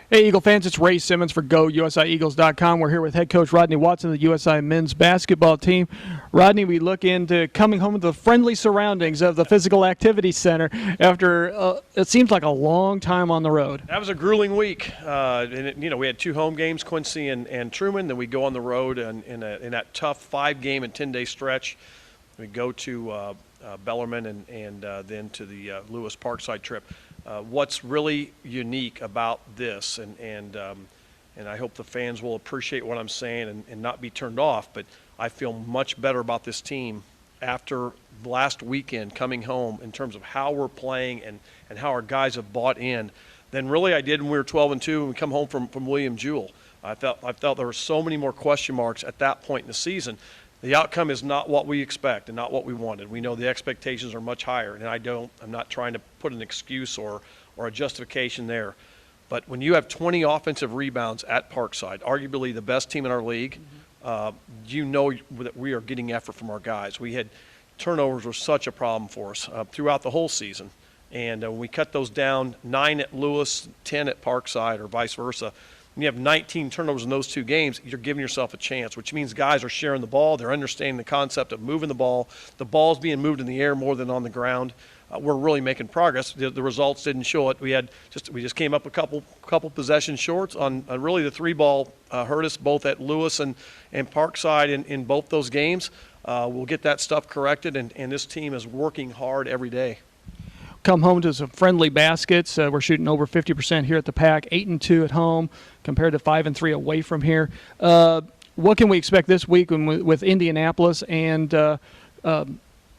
Hey, Eagle fans, it's Ray Simmons for GoUSIEagles.com. We're here with head coach Rodney Watson of the USI men's basketball team. Rodney, we look into coming home to the friendly surroundings of the physical activity center after it seems like a long time on the road. That was a grueling week. We had 2 home games, Quincy and Truman. Then we go on the road in that tough 5-game and 10-day stretch. We go to Bellarmine and then to the Lewis Parkside trip. What's really unique about this, and I hope the fans will appreciate what I'm saying and not be turned off, but I feel much better about this team after last weekend coming home in terms of how we're playing and how our guys have bought in than really I did when we were 12-2 and we come home from William Jewell. I felt there were so many more question marks at that point in the season. The outcome is not what we expect and not what we wanted. We know the expectations are much higher, and I'm not trying to put an excuse or a justification there. But when you have 20 offensive rebounds at Parkside, arguably the best team in our league, you know that we are getting effort from our guys. We had turnovers were such a problem for us throughout the whole season. And when we cut those down, 9 at Lewis, 10 at Parkside, or vice versa, when you have 19 turnovers in those 2 games, you're giving yourself a chance, which means guys are sharing the ball. They're understanding the concept of moving the ball. The ball's being moved in the air more than on the ground. We're really making progress. The results didn't show it. We just came up a couple possessions short on really the 3-ball hurt us both at Lewis and Parkside in both those games. We'll get that stuff corrected, and this team is working hard every day. Come home to some friendly baskets. We're shooting over 50% here at the Pack, 8-2 at home compared to 5-3 away from here. What can we expect this week with Indianapolis and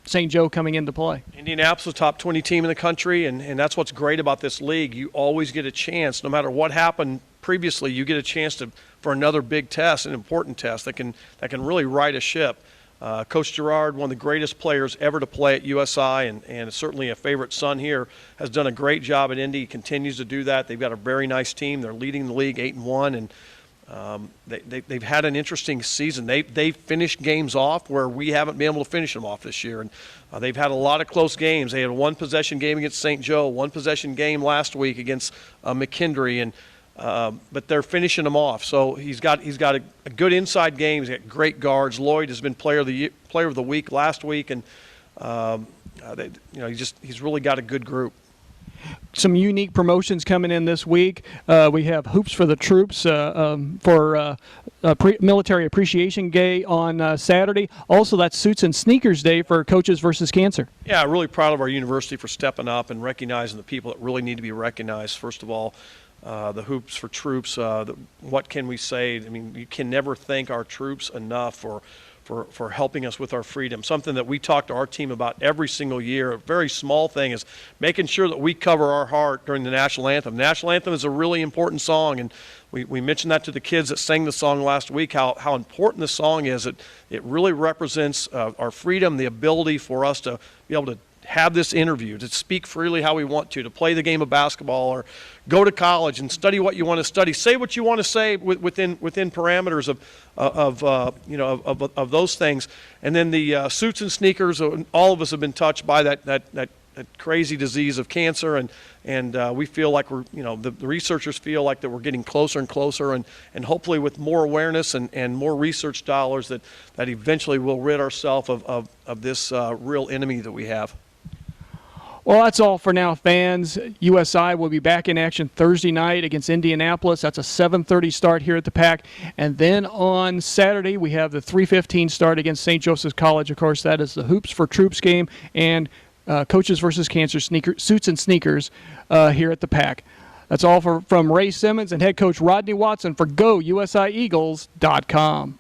St. Joe coming into play? Indianapolis is a top 20 team in the country, and that's what's great about this league. You always get a chance, no matter what happened previously, you get a chance for another big test, an important test that can really right a ship. Coach Gerard, one of the greatest players ever to play at USI and certainly a favorite son here, has done a great job at Indy. He continues to do that. They've got a very nice team. They're leading the league 8-1, and they've had an interesting season. They've finished games off where we haven't been able to finish them off this year. And they've had a lot of close games. They had a 1-possession game against St. Joe, 1-possession game last week against McKendree, but they're finishing them off. So he's got a good inside game. He's got great guards. Lloyd has been player of the week last week, and he's really got a good group. Some unique promotions coming in this week. We have Hoops for the Troops for Military Appreciation Day on Saturday. Also, that's Suits and Sneakers Day for Coaches versus Cancer. Yeah, really proud of our university for stepping up and recognizing the people that really need to be recognized. First of all, the Hoops for Troops, what can we say? I mean, you can never thank our troops enough for helping us with our freedom. Something that we talk to our team about every single year. A very small thing is making sure that we cover our heart during the National Anthem. The National Anthem is a really important song, and we mentioned that to the kids that sang the song last week, how important the song is. It really represents our freedom, the ability for us to be able to have this interview, to speak freely how we want to play the game of basketball, or go to college and study what you want to study. Say what you want to say within parameters of those things. And then the suits and sneakers. All of us have been touched by that crazy disease of cancer, and we feel like the researchers feel like that we're getting closer and closer, and hopefully with more awareness and more research dollars that eventually we'll rid ourselves of this real enemy that we have. Well, that's all for now, fans. USI will be back in action Thursday night against Indianapolis. That's a 7:30 start here at the Pack. And then on Saturday, we have the 3:15 start against St. Joseph's College. Of course, that is the Hoops for Troops game and Coaches versus Cancer Suits and Sneakers here at the Pack. That's all from Ray Simmons and head coach Rodney Watson for GoUSIEagles.com.